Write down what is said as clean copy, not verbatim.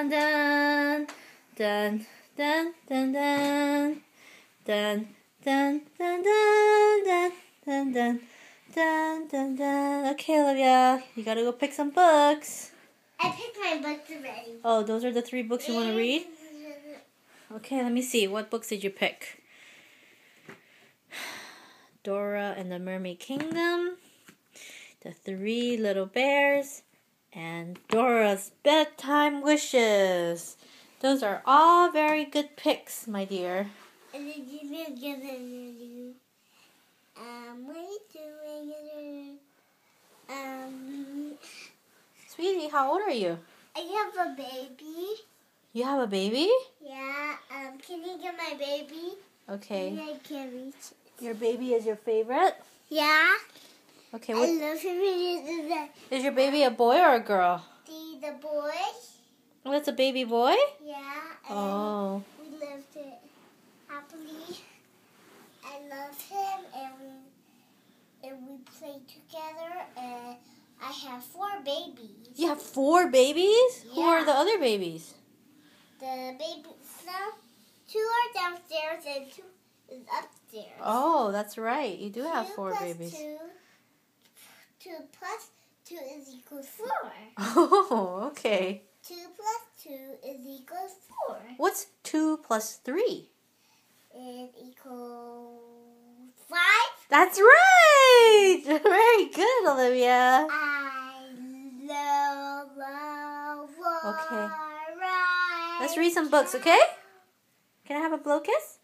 dun dun dun dun dun dun dun dun dun dun dun dun dun dun dun. Okay, Olivia, you gotta go pick some books. I picked my books already. Oh, those are the 3 books you want to read? Okay, let me see. What books did you pick? Dora and the Mermaid Kingdom, The 3 Little Bears, and Dora's Bedtime Wishes. Those are all very good picks, my dear. And then you give it what are you doing? Sweetie, how old are you? I have a baby. You have a baby? Yeah. Can you get my baby? Okay. I can't reach it. Your baby is your favorite? Yeah. Okay. I love him. Is your baby a boy or a girl? The boy. Oh, that's a baby boy? Yeah. Oh. We lived it happily. I love him, and we play together. And I have 4 babies. You have 4 babies? Yeah. Who are the other babies? The babies now, 2 are downstairs and 2 is upstairs. Oh, that's right. You do have 4 plus babies. 2 plus 2 is equals 4. Oh, okay. 2 plus 2 is equals 4. What's 2 plus 3? It equals 5. That's right! Very good, Olivia. I love Okay. right. Let's read some books, okay? Can I have a blow kiss?